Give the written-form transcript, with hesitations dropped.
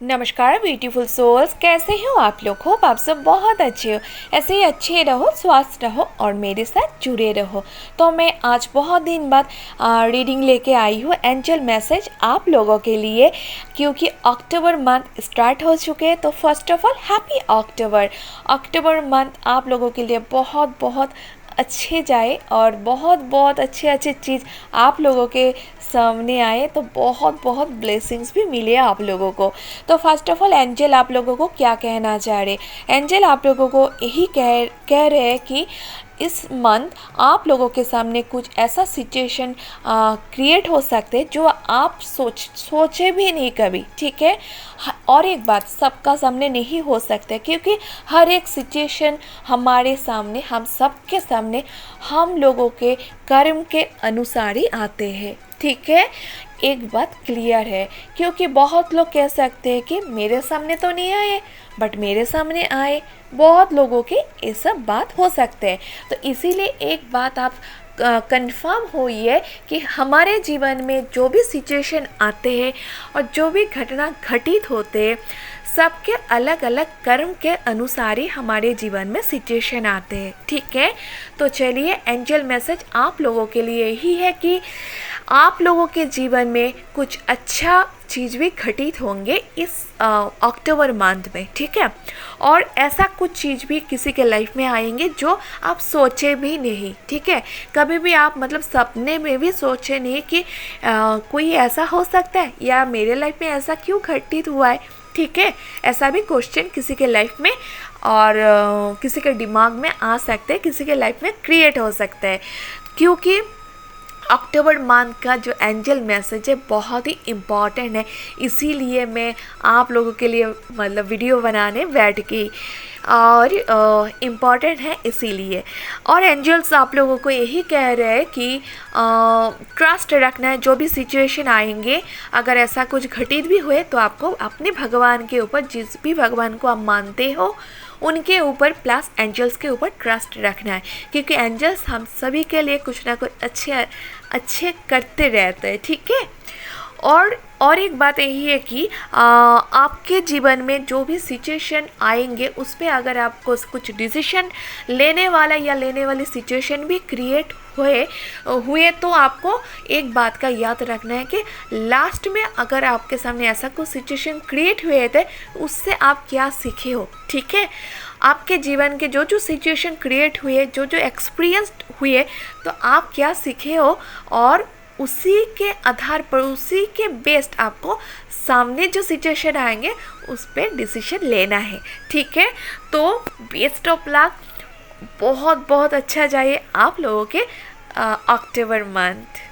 नमस्कार beautiful souls, कैसे हो आप लोग? होप आप सब बहुत अच्छे हो। ऐसे ही अच्छे रहो, स्वस्थ रहो और मेरे साथ जुड़े रहो। तो मैं आज बहुत दिन बाद रीडिंग लेके आई हूँ, एंजल मैसेज आप लोगों के लिए, क्योंकि अक्टूबर मंथ स्टार्ट हो चुके हैं। तो first of all happy October. October month आप लोगों के लिए बहुत बहुत अच्छे जाए और बहुत बहुत अच्छे अच्छे चीज़ आप लोगों के सामने आए, तो बहुत बहुत ब्लेसिंग्स भी मिले आप लोगों को। तो फर्स्ट ऑफ ऑल एंजल आप लोगों को क्या कहना चाह रहे? एंजल आप लोगों को यही कह रहे हैं कि इस मंथ आप लोगों के सामने कुछ ऐसा सिचुएशन क्रिएट हो सकते हैं जो आप सोचे भी नहीं कभी, ठीक है। और एक बात, सबका सामने नहीं हो सकता, क्योंकि हर एक सिचुएशन हमारे सामने, हम सबके सामने हम लोगों के कर्म के अनुसार ही आते हैं, ठीक है। एक बात क्लियर है, क्योंकि बहुत लोग कह सकते हैं कि मेरे सामने तो नहीं आए, बट मेरे सामने आए। बहुत लोगों की ये सब बात हो सकते हैं। तो इसीलिए एक बात आप कंफर्म होइए कि हमारे जीवन में जो भी सिचुएशन आते हैं और जो भी घटना घटित होते हैं, सबके अलग अलग कर्म के अनुसार ही हमारे जीवन में सिचुएशन आते हैं, ठीक है। तो चलिए, एंजल मैसेज आप लोगों के लिए यही है कि आप लोगों के जीवन में कुछ अच्छा चीज़ भी घटित होंगे इस अक्टूबर मंथ में, ठीक है। और ऐसा कुछ चीज़ भी किसी के लाइफ में आएंगे जो आप सोचे भी नहीं, ठीक है। कभी भी आप मतलब सपने में भी सोचे नहीं कि कोई ऐसा हो सकता है, या मेरे लाइफ में ऐसा क्यों घटित हुआ है, ठीक है। ऐसा भी क्वेश्चन किसी के लाइफ में और किसी के दिमाग में आ सकते हैं, किसी के लाइफ में क्रिएट हो सकता है। क्योंकि अक्टूबर मंथ का जो एंजल मैसेज है बहुत ही इम्पॉर्टेंट है, इसीलिए मैं आप लोगों के लिए मतलब वीडियो बनाने बैठ गई, और इम्पॉर्टेंट है इसीलिए। और एंजल्स आप लोगों को यही कह रहे हैं कि ट्रस्ट रखना है। जो भी सिचुएशन आएंगे, अगर ऐसा कुछ घटित भी हुए, तो आपको अपने भगवान के ऊपर, जिस भी भगवान को आप मानते हो उनके ऊपर प्लस एंजल्स के ऊपर ट्रस्ट रखना है, क्योंकि एंजल्स हम सभी के लिए कुछ ना कुछ अच्छे करते रहते हैं, ठीक है। और एक बात यही है कि आपके जीवन में जो भी सिचुएशन आएंगे, उस पर अगर आपको कुछ डिसीजन लेने वाला या लेने वाली सिचुएशन भी क्रिएट हुए तो आपको एक बात का याद रखना है कि लास्ट में अगर आपके सामने ऐसा कुछ सिचुएशन क्रिएट हुए थे, उससे आप क्या सीखे हो, ठीक है। आपके जीवन के जो जो सिचुएशन क्रिएट हुए, जो जो एक्सपीरियंस हुए, तो आप क्या सीखे हो, और उसी के आधार पर, उसी के बेस्ड आपको सामने जो सिचुएशन आएंगे उस पर डिसीजन लेना है, ठीक है। तो बेस्ट ऑफ लक, बहुत बहुत अच्छा जाइए आप लोगों के अक्टूबर मंथ।